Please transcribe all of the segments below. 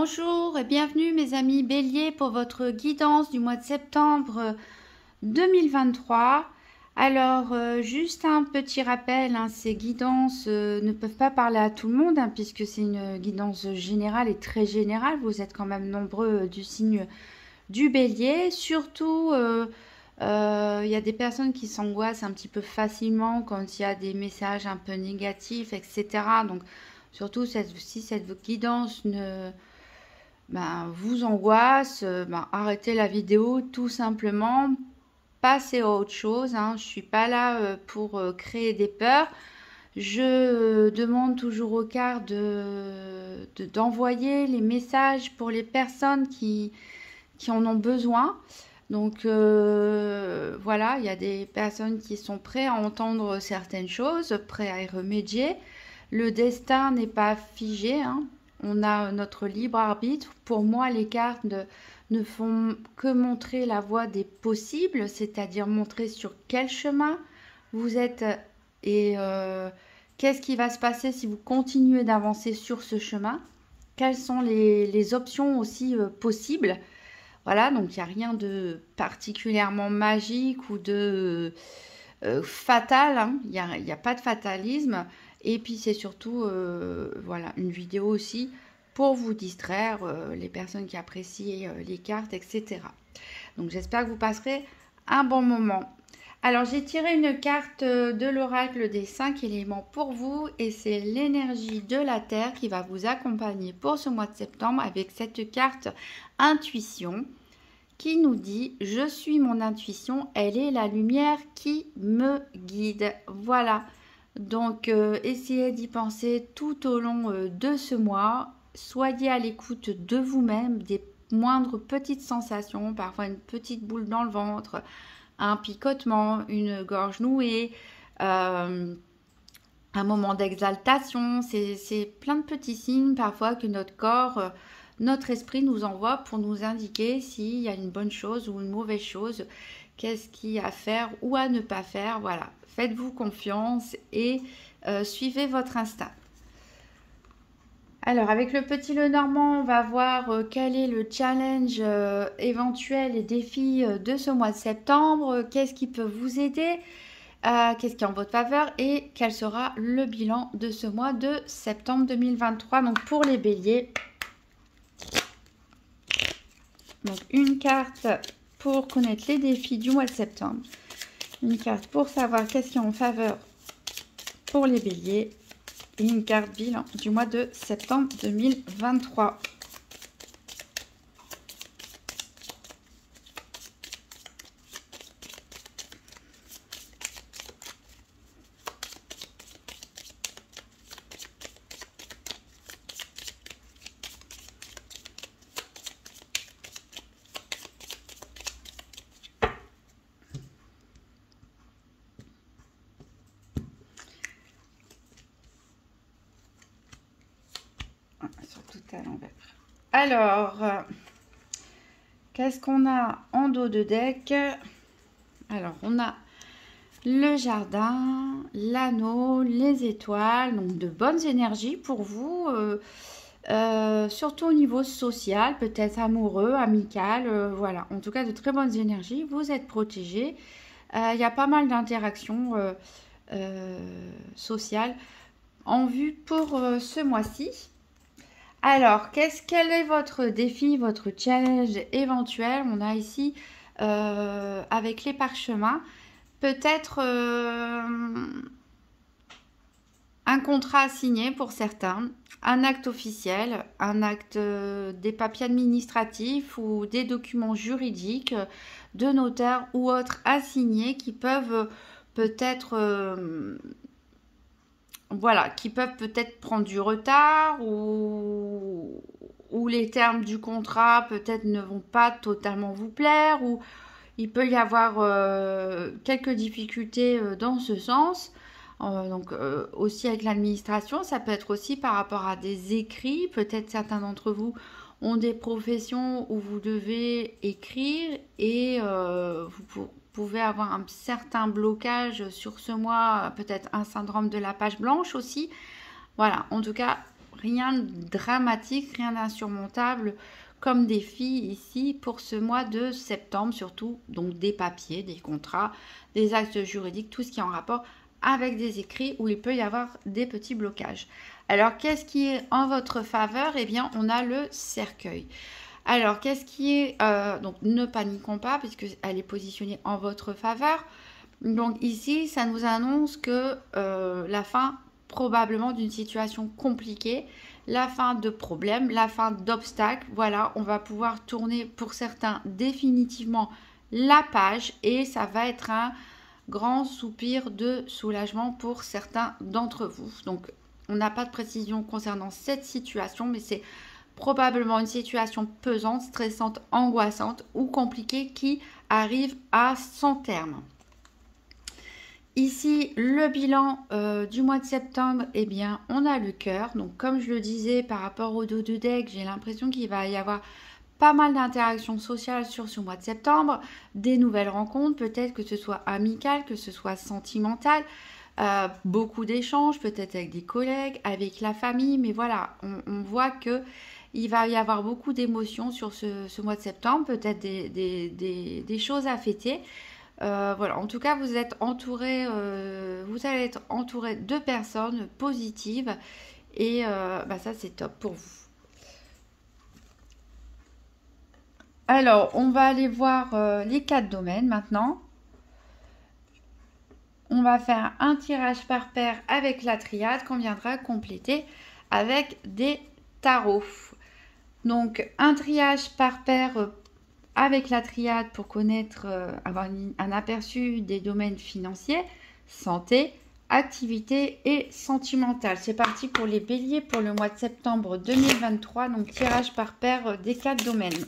Bonjour et bienvenue mes amis Bélier pour votre guidance du mois de septembre 2023. Alors, juste un petit rappel, ces guidances ne peuvent pas parler à tout le monde puisque c'est une guidance générale et très générale. Vous êtes quand même nombreux du signe du Bélier. Surtout, il y a des personnes qui s'angoissent un petit peu facilement quand il y a des messages un peu négatifs, etc. Donc, surtout si cette guidance vous angoisse, arrêtez la vidéo tout simplement, passez à autre chose. Je ne suis pas là pour créer des peurs. Je demande toujours aux cartes d'envoyer les messages pour les personnes qui en ont besoin. Donc voilà, il y a des personnes qui sont prêtes à entendre certaines choses, prêtes à y remédier. Le destin n'est pas figé, On a notre libre arbitre. Pour moi, les cartes ne font que montrer la voie des possibles, c'est-à-dire montrer sur quel chemin vous êtes et qu'est-ce qui va se passer si vous continuez d'avancer sur ce chemin. Quelles sont les options aussi possibles. Voilà, donc il n'y a rien de particulièrement magique ou de fatal, il n'y a pas de fatalisme. Et puis c'est surtout voilà, une vidéo aussi pour vous distraire, les personnes qui apprécient les cartes, etc. Donc j'espère que vous passerez un bon moment. Alors j'ai tiré une carte de l'oracle des 5 éléments pour vous et c'est l'énergie de la terre qui va vous accompagner pour ce mois de septembre avec cette carte intuition qui nous dit « Je suis mon intuition, elle est la lumière qui me guide ». Voilà. Donc, essayez d'y penser tout au long de ce mois. Soyez à l'écoute de vous-même, des moindres petites sensations, parfois une petite boule dans le ventre, un picotement, une gorge nouée, un moment d'exaltation. C'est plein de petits signes parfois que notre corps, notre esprit nous envoie pour nous indiquer s'il y a une bonne chose ou une mauvaise chose, qu'est-ce qu'il y a à faire ou à ne pas faire. Voilà. Faites-vous confiance et suivez votre instinct. Alors, avec le petit Lenormand, on va voir quel est le challenge éventuel et défi de ce mois de septembre. Qu'est-ce qui peut vous aider, qu'est-ce qui est en votre faveur et quel sera le bilan de ce mois de septembre 2023. Donc, pour les béliers, donc une carte pour connaître les défis du mois de septembre. Une carte pour savoir qu'est-ce qui est en faveur pour les béliers. Et une carte bilan du mois de septembre 2023. Tout à l'envers. Alors, qu'est-ce qu'on a en dos de deck? Alors, on a le jardin, l'anneau, les étoiles, donc de bonnes énergies pour vous, surtout au niveau social, peut-être amoureux, amical, voilà. En tout cas, de très bonnes énergies. Vous êtes protégés. Il y a pas mal d'interactions sociales en vue pour ce mois-ci. Alors, quel est votre défi, votre challenge éventuel? On a ici, avec les parchemins, peut-être un contrat à signer pour certains, un acte officiel, un acte des papiers administratifs ou des documents juridiques de notaire ou autres à signer qui peuvent peut-être... voilà, qui peuvent peut-être prendre du retard ou les termes du contrat peut-être ne vont pas totalement vous plaire ou il peut y avoir quelques difficultés dans ce sens. Donc aussi avec l'administration, ça peut être aussi par rapport à des écrits. Peut-être certains d'entre vous ont des professions où vous devez écrire et vous pouvez avoir un certain blocage sur ce mois, peut-être un syndrome de la page blanche aussi. Voilà, en tout cas, rien de dramatique, rien d'insurmontable comme défi ici pour ce mois de septembre, surtout donc des papiers, des contrats, des actes juridiques, tout ce qui est en rapport avec des écrits où il peut y avoir des petits blocages. Alors, qu'est-ce qui est en votre faveur? Eh bien, on a le cercueil. Alors, qu'est-ce qui est... donc, ne paniquons pas puisqu'elle est positionnée en votre faveur. Donc, ici, ça nous annonce que la fin probablement d'une situation compliquée, la fin de problèmes, la fin d'obstacles. Voilà, on va pouvoir tourner pour certains définitivement la page et ça va être un grand soupir de soulagement pour certains d'entre vous. Donc, on n'a pas de précision concernant cette situation, mais c'est probablement une situation pesante, stressante, angoissante ou compliquée qui arrive à son terme. Ici, le bilan du mois de septembre, eh bien, on a le cœur. Donc, comme je le disais, par rapport au dos de deck, j'ai l'impression qu'il va y avoir pas mal d'interactions sociales sur ce mois de septembre, des nouvelles rencontres, peut-être que ce soit amical, que ce soit sentimental, beaucoup d'échanges, peut-être avec des collègues, avec la famille, mais voilà, on voit que il va y avoir beaucoup d'émotions sur ce mois de septembre, peut-être des choses à fêter. Voilà, en tout cas, vous êtes entouré, vous allez être entouré de personnes positives et ça, c'est top pour vous. Alors, on va aller voir les 4 domaines maintenant. On va faire un tirage par paire avec la triade qu'on viendra compléter avec des tarots. Donc, un triage par paire avec la triade pour connaître, avoir un aperçu des domaines financiers, santé, activité et sentimentale. C'est parti pour les béliers pour le mois de septembre 2023. Donc, tirage par paire des 4 domaines.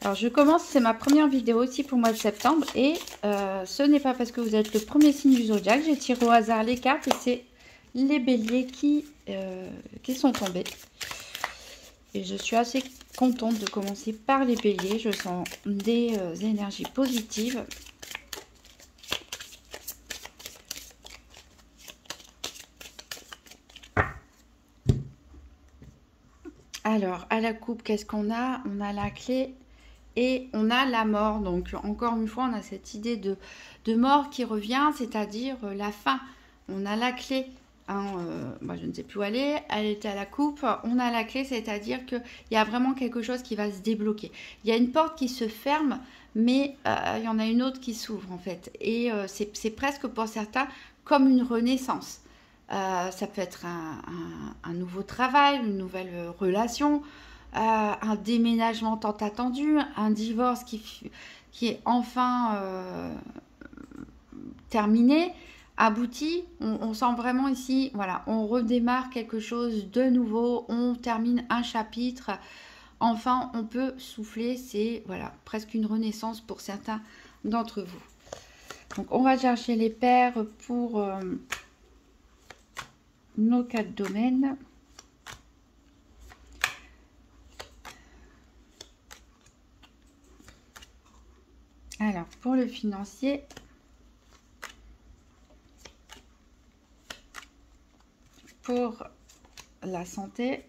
Alors je commence, c'est ma première vidéo aussi pour le mois de septembre et ce n'est pas parce que vous êtes le premier signe du zodiaque, j'ai tiré au hasard les cartes et c'est les béliers qui sont tombés. Et je suis assez contente de commencer par les béliers, je sens des énergies positives. Alors à la coupe, qu'est-ce qu'on a? On a la clé. Et on a la mort, donc encore une fois, on a cette idée de mort qui revient, c'est-à-dire la fin. On a la clé, hein, moi je ne sais plus où elle était à la coupe. On a la clé, c'est-à-dire qu'il y a vraiment quelque chose qui va se débloquer. Il y a une porte qui se ferme, mais il y en a une autre qui s'ouvre en fait. Et c'est presque pour certains comme une renaissance. Ça peut être un nouveau travail, une nouvelle relation. Un déménagement tant attendu, un divorce qui est enfin terminé, abouti. On sent vraiment ici, voilà, on redémarre quelque chose de nouveau, on termine un chapitre. Enfin, on peut souffler, c'est voilà, presque une renaissance pour certains d'entre vous. Donc, on va chercher les paires pour nos 4 domaines. Alors, pour le financier, pour la santé,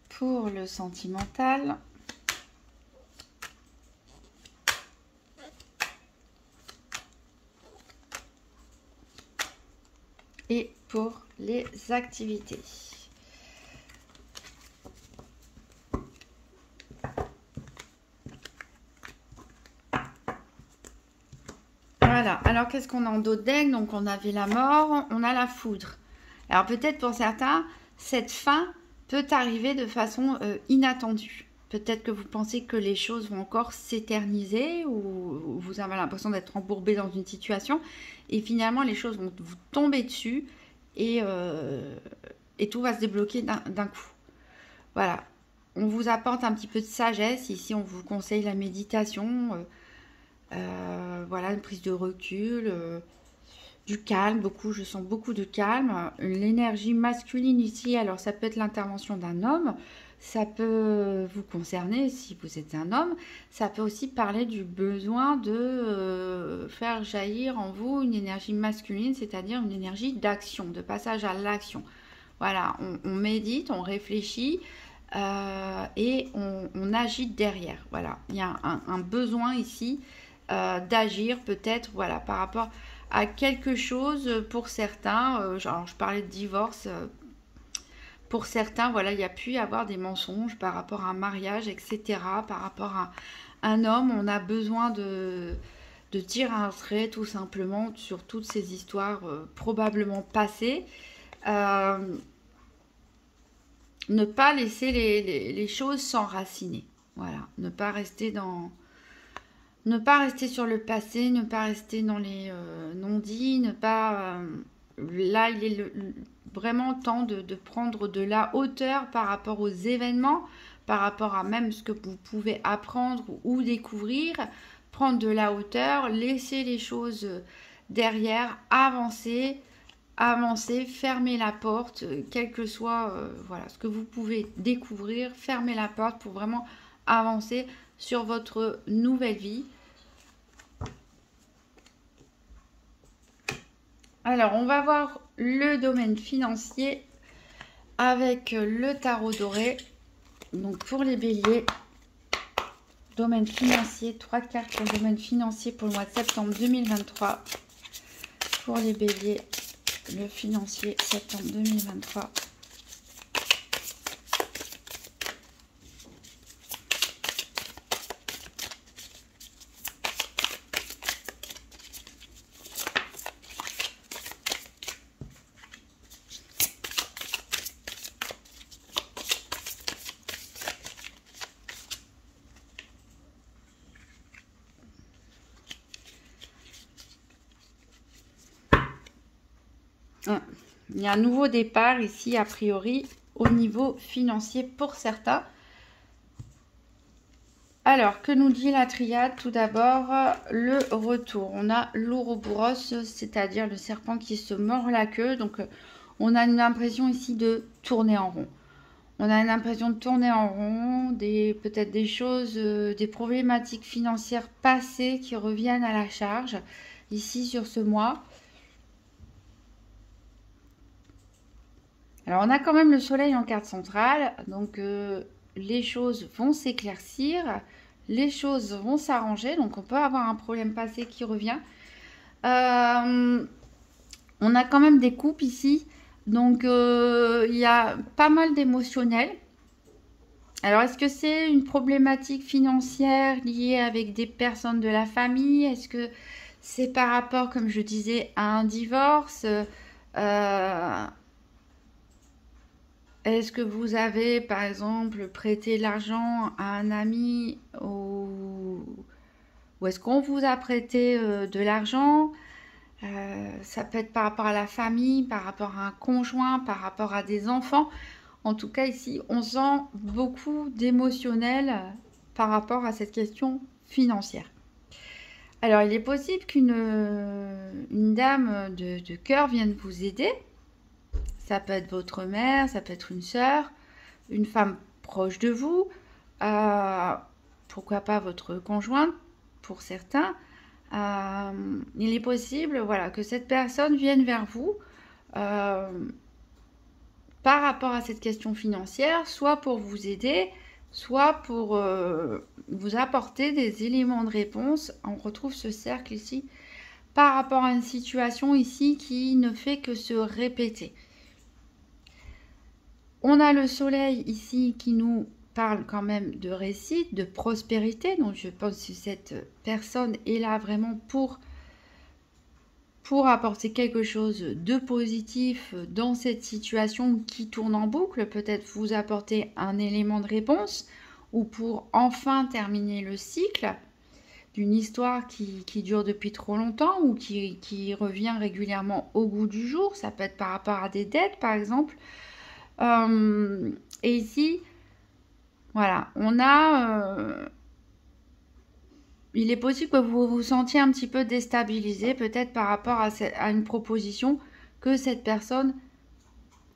pour le sentimental, et pour les activités. Voilà, alors qu'est-ce qu'on a en dos de deck? Donc on avait la mort, on a la foudre. Alors peut-être pour certains, cette fin peut arriver de façon inattendue. Peut-être que vous pensez que les choses vont encore s'éterniser ou vous avez l'impression d'être embourbé dans une situation et finalement les choses vont vous tomber dessus et tout va se débloquer d'un coup. Voilà. On vous apporte un petit peu de sagesse. Ici, on vous conseille la méditation. Voilà, une prise de recul. Du calme, je sens beaucoup de calme. L'énergie masculine ici, alors ça peut être l'intervention d'un homme. Ça peut vous concerner si vous êtes un homme. Ça peut aussi parler du besoin de faire jaillir en vous une énergie masculine, c'est-à-dire une énergie d'action, de passage à l'action. Voilà, on médite, on réfléchit et on agit derrière. Voilà, il y a un besoin ici d'agir peut-être, voilà, par rapport à quelque chose pour certains. Genre, je parlais de divorce. Pour certains, voilà, il y a pu y avoir des mensonges par rapport à un mariage, etc. Par rapport à un homme, on a besoin de tirer un trait tout simplement sur toutes ces histoires probablement passées. Ne pas laisser les choses s'enraciner. Voilà, ne pas rester sur le passé, ne pas rester dans les non-dits, ne pas... là, il est vraiment temps de prendre de la hauteur par rapport aux événements, par rapport à même ce que vous pouvez apprendre ou découvrir, prendre de la hauteur, laisser les choses derrière, avancer, fermer la porte, quel que soit voilà, ce que vous pouvez découvrir, fermer la porte pour vraiment avancer sur votre nouvelle vie. Alors, on va voir le domaine financier avec le tarot doré. Donc, pour les béliers, domaine financier, 3 cartes pour le domaine financier pour le mois de septembre 2023. Pour les béliers, le financier, septembre 2023. Il y a un nouveau départ ici, a priori, au niveau financier pour certains. Alors, que nous dit la triade? Tout d'abord, le retour. On a l'ouroboros, c'est-à-dire le serpent qui se mord la queue. Donc, on a une impression ici de tourner en rond. On a une impression de tourner en rond, peut-être des choses, des problématiques financières passées qui reviennent à la charge ici sur ce mois. Alors, on a quand même le soleil en carte centrale, donc les choses vont s'éclaircir, les choses vont s'arranger, donc on peut avoir un problème passé qui revient. On a quand même des coupes ici, donc il y a pas mal d'émotionnel. Alors, est-ce que c'est une problématique financière liée avec des personnes de la famille? Est-ce que c'est par rapport, comme je disais, à un divorce? Est-ce que vous avez, par exemple, prêté l'argent à un ami ou est-ce qu'on vous a prêté de l'argent? Ça peut être par rapport à la famille, par rapport à un conjoint, par rapport à des enfants. En tout cas, ici, on sent beaucoup d'émotionnel par rapport à cette question financière. Alors, il est possible qu'une dame de cœur vienne vous aider. Ça peut être votre mère, ça peut être une sœur, une femme proche de vous, pourquoi pas votre conjointe pour certains. Il est possible, voilà, que cette personne vienne vers vous par rapport à cette question financière, soit pour vous aider, soit pour vous apporter des éléments de réponse. On retrouve ce cercle ici par rapport à une situation ici qui ne fait que se répéter. On a le soleil ici qui nous parle quand même de réussite, de prospérité. Donc je pense que cette personne est là vraiment pour apporter quelque chose de positif dans cette situation qui tourne en boucle. Peut-être vous apporter un élément de réponse ou pour enfin terminer le cycle d'une histoire qui dure depuis trop longtemps ou qui revient régulièrement au goût du jour. Ça peut être par rapport à des dettes, par exemple. Et ici, voilà, on a... il est possible que vous vous sentiez un petit peu déstabilisé, peut-être par rapport à une proposition que cette personne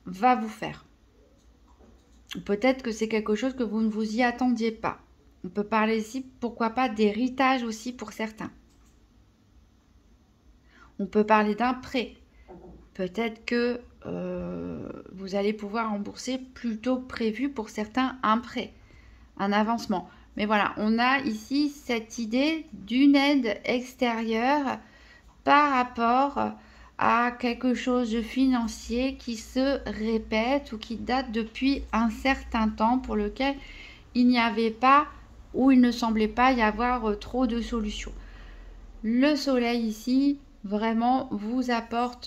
va vous faire. Peut-être que c'est quelque chose que vous ne vous y attendiez pas. On peut parler ici, pourquoi pas, d'héritage aussi pour certains. On peut parler d'un prêt. Peut-être que vous allez pouvoir rembourser plus tôt que prévu pour certains un prêt, un avancement. Mais voilà, on a ici cette idée d'une aide extérieure par rapport à quelque chose de financier qui se répète ou qui date depuis un certain temps pour lequel il n'y avait pas ou il ne semblait pas y avoir trop de solutions. Le soleil ici vraiment vous apporte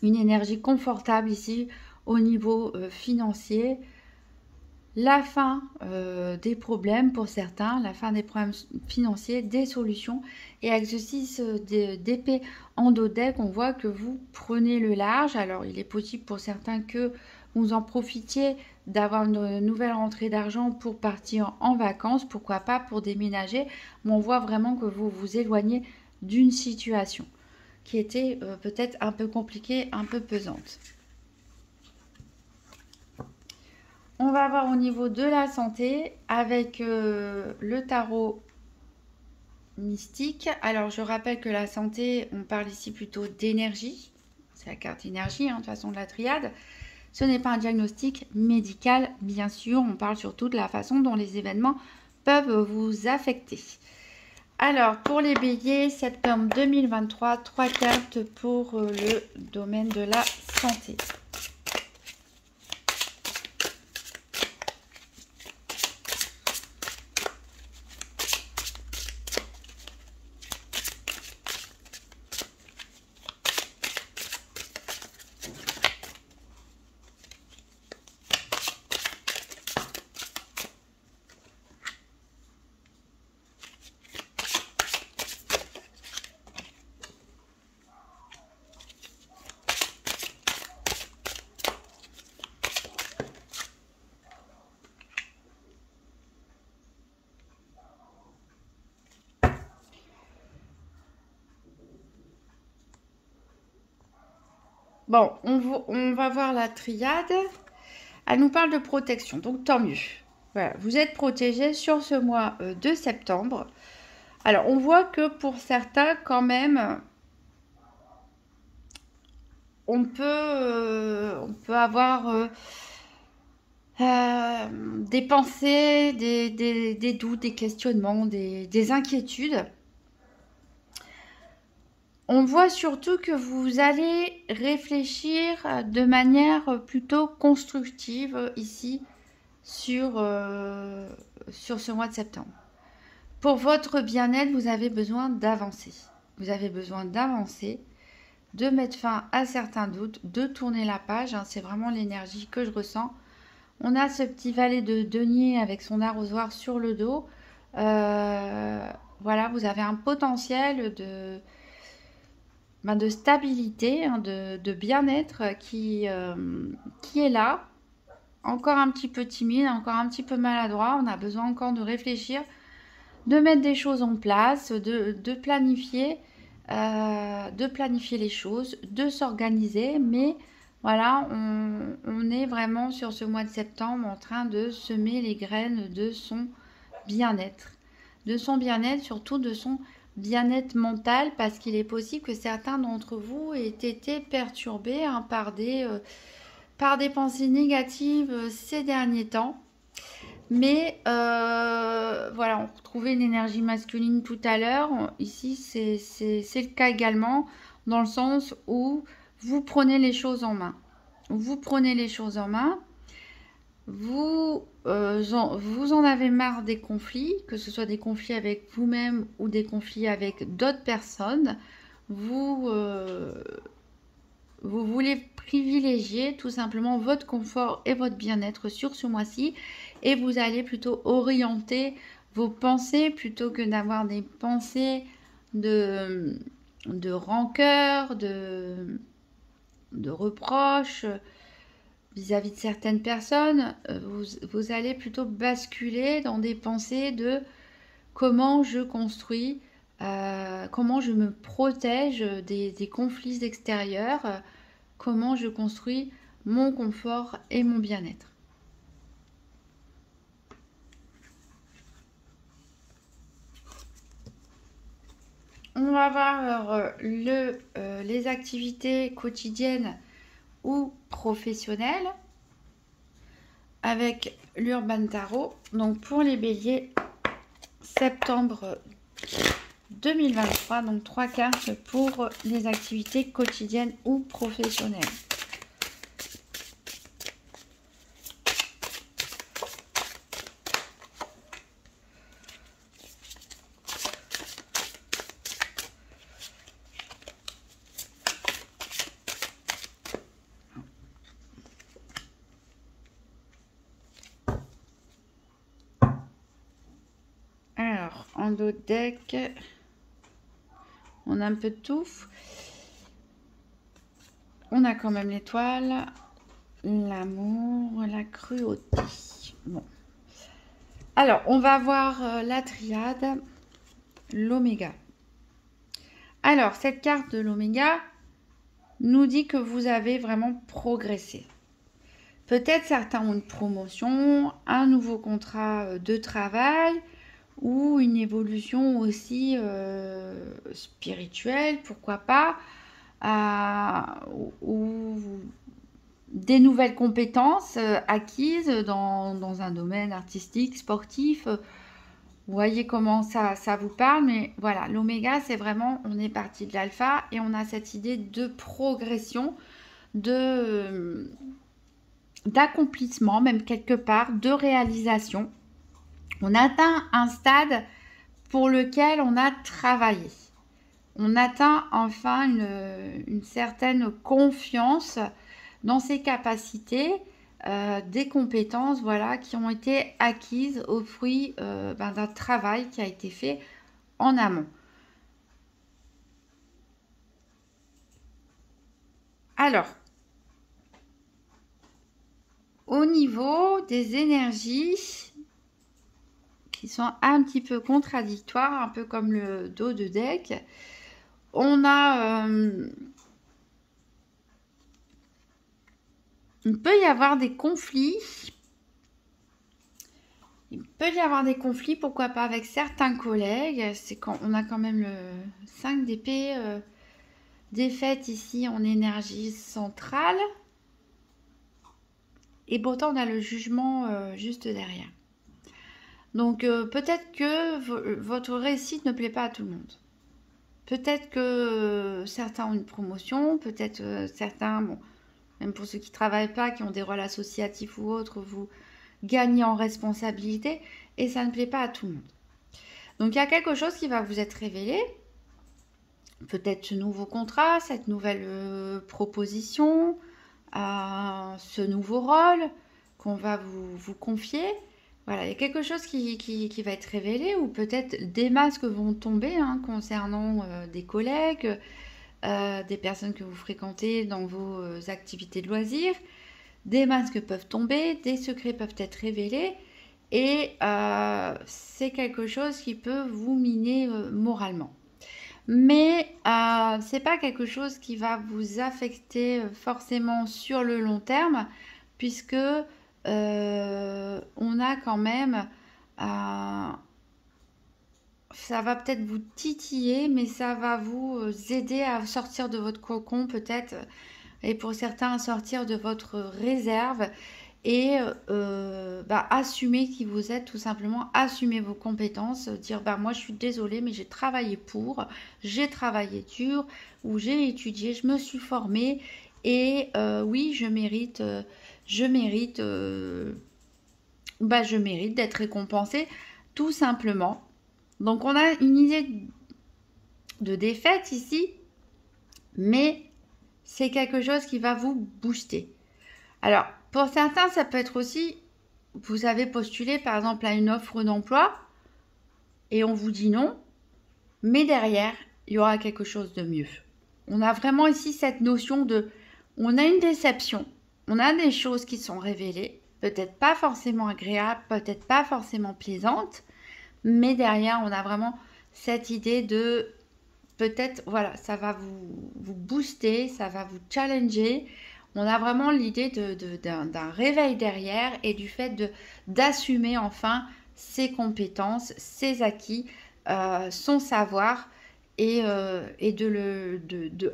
une énergie confortable ici au niveau financier. La fin des problèmes pour certains, la fin des problèmes financiers, des solutions. Et avec ceci d'épée en dos deck, on voit que vous prenez le large. Alors il est possible pour certains que vous en profitiez d'avoir une nouvelle rentrée d'argent pour partir en vacances, pourquoi pas pour déménager. Mais on voit vraiment que vous vous éloignez d'une situation qui était peut-être un peu compliquée, un peu pesante. On va voir au niveau de la santé avec le tarot mystique. Alors, je rappelle que la santé, on parle ici plutôt d'énergie. C'est la carte énergie, de toute façon, de la triade. Ce n'est pas un diagnostic médical, bien sûr. On parle surtout de la façon dont les événements peuvent vous affecter. Alors, pour les béliers, septembre 2023, 3 cartes pour le domaine de la santé. Bon, on va voir la triade. Elle nous parle de protection, donc tant mieux. Voilà, vous êtes protégés sur ce mois de septembre. Alors, on voit que pour certains, quand même, on peut avoir des pensées, des doutes, des questionnements, des inquiétudes. On voit surtout que vous allez réfléchir de manière plutôt constructive ici sur ce mois de septembre. Pour votre bien-être, vous avez besoin d'avancer. Vous avez besoin d'avancer, de mettre fin à certains doutes, de tourner la page. C'est vraiment l'énergie que je ressens. On a ce petit valet de denier avec son arrosoir sur le dos. Voilà, vous avez un potentiel de stabilité, de bien-être qui est là, encore un petit peu timide, encore un petit peu maladroit. On a besoin encore de réfléchir, de mettre des choses en place, de planifier les choses, de s'organiser. Mais voilà, on est vraiment sur ce mois de septembre en train de semer les graines de son bien-être. De son bien-être, surtout de son bien-être mental, parce qu'il est possible que certains d'entre vous aient été perturbés par des pensées négatives ces derniers temps. Mais voilà, on retrouvait une énergie masculine tout à l'heure. Ici, c'est le cas également, dans le sens où vous prenez les choses en main. Vous prenez les choses en main. Vous en avez marre des conflits, que ce soit des conflits avec vous-même ou des conflits avec d'autres personnes. Vous voulez privilégier tout simplement votre confort et votre bien-être sur ce mois-ci, et vous allez plutôt orienter vos pensées plutôt que d'avoir des pensées de rancœur, de reproches vis-à-vis de certaines personnes. Vous allez plutôt basculer dans des pensées de comment je construis, comment je me protège des conflits extérieurs, comment je construis mon confort et mon bien-être. On va voir les activités quotidiennes ou professionnelles avec l'Urban Tarot. Donc pour les béliers, septembre 2023, donc 3 cartes pour les activités quotidiennes ou professionnelles. Alors, en dos de deck, on a un peu de tout. On a quand même l'étoile, l'amour, la cruauté. Bon. Alors, on va voir la triade, l'oméga. Alors, cette carte de l'oméga nous dit que vous avez vraiment progressé. Peut-être certains ont une promotion, un nouveau contrat de travail ou une évolution aussi spirituelle, pourquoi pas, ou des nouvelles compétences acquises dans un domaine artistique, sportif. Vous voyez comment ça vous parle, mais voilà, l'oméga, c'est vraiment, on est parti de l'alpha et on a cette idée de progression, d'accomplissement, même quelque part, de réalisation. On atteint un stade pour lequel on a travaillé. On atteint enfin une certaine confiance dans ses capacités, des compétences, voilà, qui ont été acquises au fruit d'un travail qui a été fait en amont. Alors, au niveau des énergies qui sont un petit peu contradictoires, un peu comme le dos de deck, on a... il peut y avoir des conflits. Il peut y avoir des conflits, pourquoi pas avec certains collègues. C'est quand on a quand même le 5 d'épée défaite ici en énergie centrale. Et pourtant, on a le jugement juste derrière. Donc, peut-être que votre réussite ne plaît pas à tout le monde. Peut-être que certains ont une promotion, peut-être certains, bon, même pour ceux qui ne travaillent pas, qui ont des rôles associatifs ou autres, vous gagnez en responsabilité et ça ne plaît pas à tout le monde. Donc, il y a quelque chose qui va vous être révélé. Peut-être ce nouveau contrat, cette nouvelle proposition, ce nouveau rôle qu'on va vous confier. Voilà, il y a quelque chose qui va être révélé ou peut-être des masques vont tomber concernant des collègues, des personnes que vous fréquentez dans vos activités de loisirs. Des masques peuvent tomber, des secrets peuvent être révélés et c'est quelque chose qui peut vous miner moralement. Mais c'est pas quelque chose qui va vous affecter forcément sur le long terme puisque on a quand même ça va peut-être vous titiller mais ça va vous aider à sortir de votre cocon peut-être et pour certains à sortir de votre réserve et assumer qui vous êtes, tout simplement assumer vos compétences, dire moi je suis désolée mais j'ai travaillé j'ai travaillé dur ou j'ai étudié, je me suis formée et oui je mérite d'être récompensée tout simplement. Donc on a une idée de défaite ici mais c'est quelque chose qui va vous booster. Alors, pour certains, ça peut être aussi, vous avez postulé par exemple à une offre d'emploi et on vous dit non, mais derrière, il y aura quelque chose de mieux. On a vraiment ici cette notion de, on a une déception, on a des choses qui sont révélées, peut-être pas forcément agréables, peut-être pas forcément plaisantes, mais derrière, on a vraiment cette idée de, peut-être, voilà, ça va vous booster, ça va vous challenger. On a vraiment l'idée d'un réveil derrière et du fait d'assumer enfin ses compétences, ses acquis, son savoir et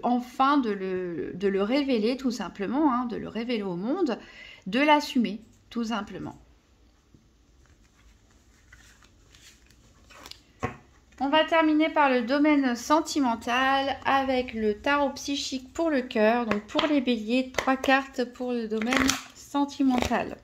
enfin de le révéler tout simplement, hein, de le révéler au monde, de l'assumer tout simplement. On va terminer par le domaine sentimental avec le tarot psychique pour le cœur. Donc pour les béliers, 3 cartes pour le domaine sentimental.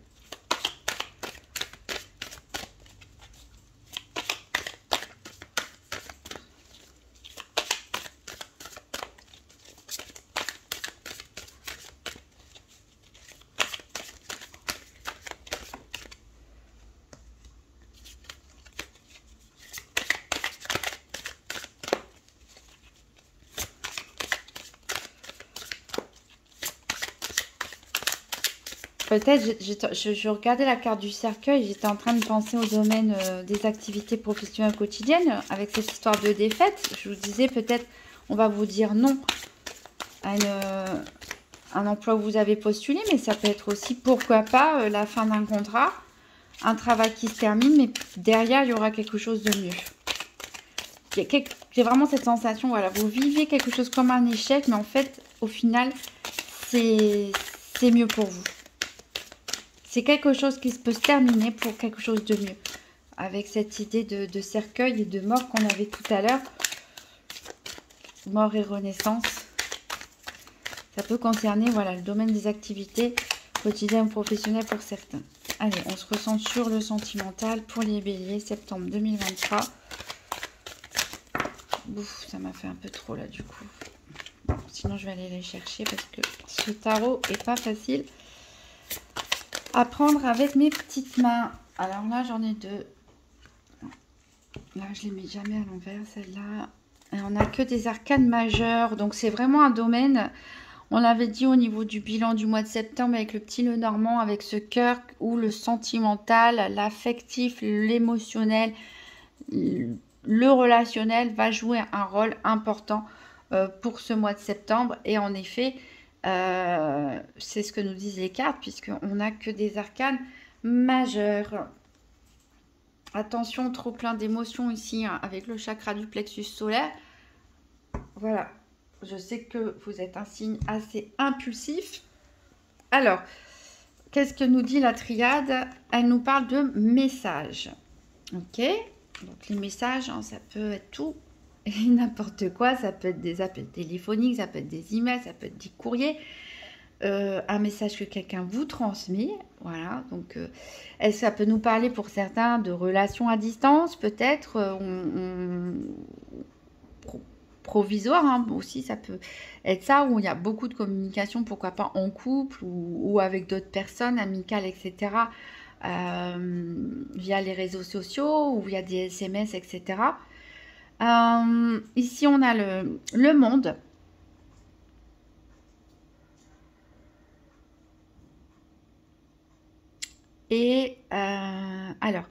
Peut-être, je regardais la carte du cercueil, j'étais en train de penser au domaine des activités professionnelles quotidiennes avec cette histoire de défaite. Je vous disais peut-être, on va vous dire non à un emploi où vous avez postulé, mais ça peut être aussi, pourquoi pas, la fin d'un contrat, un travail qui se termine, mais derrière, il y aura quelque chose de mieux. J'ai vraiment cette sensation, voilà, vous vivez quelque chose comme un échec, mais en fait, au final, c'est mieux pour vous. C'est quelque chose qui peut se terminer pour quelque chose de mieux. Avec cette idée de cercueil et de mort qu'on avait tout à l'heure. Mort et renaissance. Ça peut concerner, voilà, le domaine des activités quotidiennes ou professionnelles pour certains. Allez, on se recentre sur le sentimental pour les béliers, septembre 2023. Ouf, ça m'a fait un peu trop là du coup. Bon, sinon, je vais aller les chercher parce que ce tarot est pas facile à prendre avec mes petites mains. Alors là, j'en ai 2. Là, je les mets jamais à l'envers, celle-là. Et on n'a que des arcanes majeures. Donc, c'est vraiment un domaine, on l'avait dit au niveau du bilan du mois de septembre avec le petit Lenormand, avec ce cœur où le sentimental, l'affectif, l'émotionnel, le relationnel va jouer un rôle important pour ce mois de septembre. Et en effet, c'est ce que nous disent les cartes, puisqu'on n'a que des arcanes majeures. Attention, trop plein d'émotions ici, hein, avec le chakra du plexus solaire. Voilà, je sais que vous êtes un signe assez impulsif. Alors, qu'est-ce que nous dit la triade? Elle nous parle de messages. Ok, donc les messages, hein, ça peut être tout et n'importe quoi. Ça peut être des appels téléphoniques, ça peut être des emails, ça peut être des courriers. Un message que quelqu'un vous transmet, voilà, donc ça peut nous parler pour certains de relations à distance, peut-être provisoire, hein, aussi ça peut être ça, où il y a beaucoup de communication, pourquoi pas en couple ou avec d'autres personnes, amicales, etc., via les réseaux sociaux ou via des SMS, etc. Ici on a le monde. Et alors,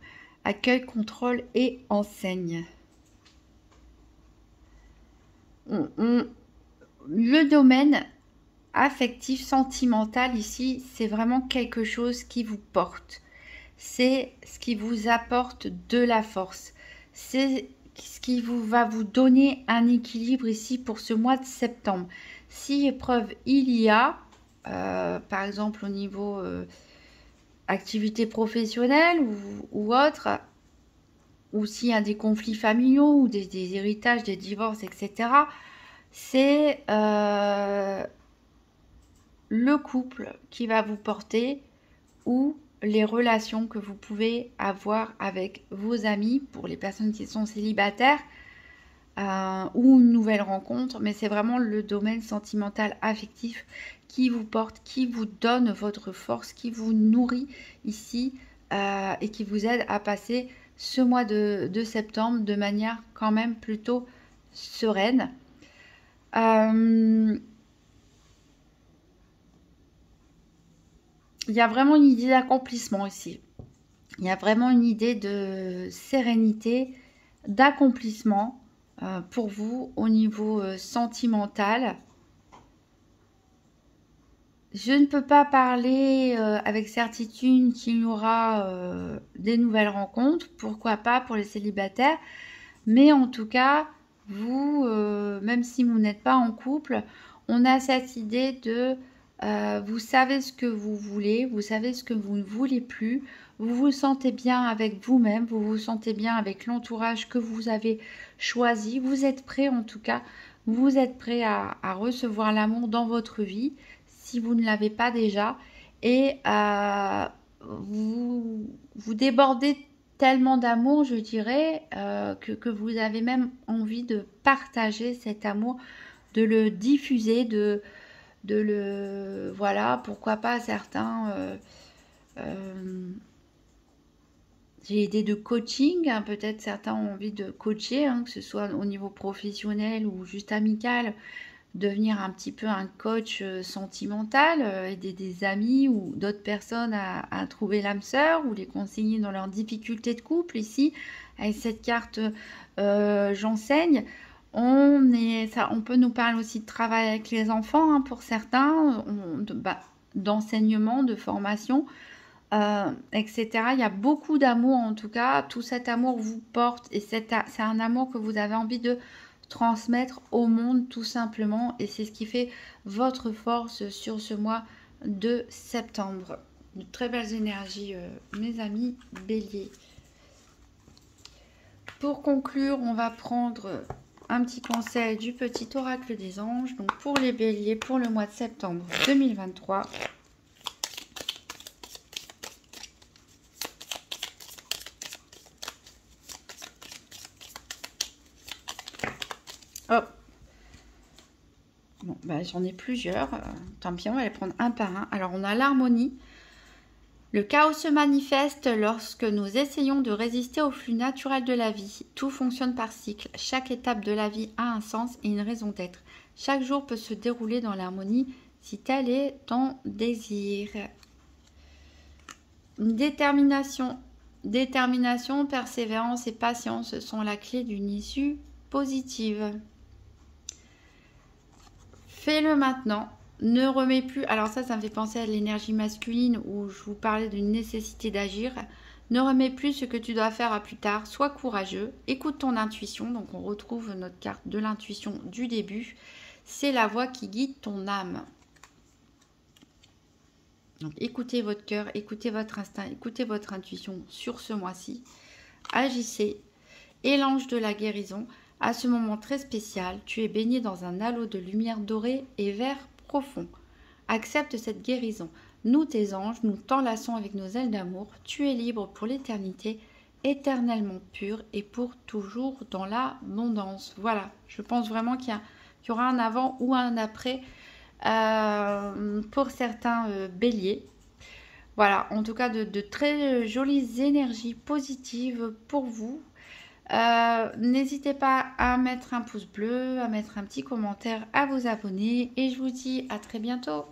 accueil, contrôle et enseigne. Le domaine affectif, sentimental ici, c'est vraiment quelque chose qui vous porte. C'est ce qui vous apporte de la force. C'est ce qui va vous donner un équilibre ici pour ce mois de septembre. Si épreuve il y a, par exemple au niveau activité professionnelle ou autre, ou s'il y a des conflits familiaux ou des héritages, des divorces, etc., c'est le couple qui va vous porter ou les relations que vous pouvez avoir avec vos amis pour les personnes qui sont célibataires ou une nouvelle rencontre, mais c'est vraiment le domaine sentimental affectif qui vous porte, qui vous donne votre force, qui vous nourrit ici et qui vous aide à passer ce mois de septembre de manière quand même plutôt sereine. Il y a vraiment une idée d'accomplissement ici. Il y a vraiment une idée de sérénité, d'accomplissement pour vous au niveau sentimental. Je ne peux pas parler avec certitude qu'il y aura des nouvelles rencontres, pourquoi pas pour les célibataires, mais en tout cas, vous, même si vous n'êtes pas en couple, on a cette idée de vous savez ce que vous voulez, vous savez ce que vous ne voulez plus, vous vous sentez bien avec vous-même, vous vous sentez bien avec l'entourage que vous avez choisi, vous êtes prêt en tout cas, vous êtes prêt à recevoir l'amour dans votre vie si vous ne l'avez pas déjà et vous débordez tellement d'amour, je dirais, que vous avez même envie de partager cet amour, de le diffuser, de le... Voilà, pourquoi pas certains... j'ai idée de coaching, hein, peut-être certains ont envie de coacher, hein, que ce soit au niveau professionnel ou juste amical, devenir un petit peu un coach sentimental, aider des amis ou d'autres personnes à trouver l'âme sœur ou les conseiller dans leurs difficultés de couple. Ici, avec cette carte j'enseigne, on peut nous parler aussi de travail avec les enfants, hein, pour certains, d'enseignement, de formation, etc. Il y a beaucoup d'amour en tout cas, tout cet amour vous porte et c'est un amour que vous avez envie de transmettre au monde tout simplement et c'est ce qui fait votre force sur ce mois de septembre. De très belles énergies mes amis Bélier. Pour conclure, on va prendre un petit conseil du petit oracle des anges. Donc pour les Béliers, pour le mois de septembre 2023. Hop. Bon, bah, j'en ai plusieurs. Tant pis, on va les prendre un par un. Alors, on a l'harmonie. Le chaos se manifeste lorsque nous essayons de résister au flux naturel de la vie. Tout fonctionne par cycle. Chaque étape de la vie a un sens et une raison d'être. Chaque jour peut se dérouler dans l'harmonie si tel est ton désir. Détermination. Détermination, persévérance et patience sont la clé d'une issue positive. Fais-le maintenant. Ne remets plus... Alors ça me fait penser à l'énergie masculine où je vous parlais d'une nécessité d'agir. Ne remets plus ce que tu dois faire à plus tard. Sois courageux. Écoute ton intuition. Donc on retrouve notre carte de l'intuition du début. C'est la voix qui guide ton âme. Donc écoutez votre cœur, écoutez votre instinct, écoutez votre intuition sur ce mois-ci. Agissez. Et l'ange de la guérison... À ce moment très spécial, tu es baigné dans un halo de lumière dorée et vert profond. Accepte cette guérison. Nous, tes anges, nous t'enlaçons avec nos ailes d'amour. Tu es libre pour l'éternité, éternellement pur et pour toujours dans l'abondance. Voilà, je pense vraiment qu'il y aura un avant ou un après pour certains béliers. Voilà, en tout cas de très jolies énergies positives pour vous. N'hésitez pas à mettre un pouce bleu, à mettre un petit commentaire, à vous abonner et je vous dis à très bientôt.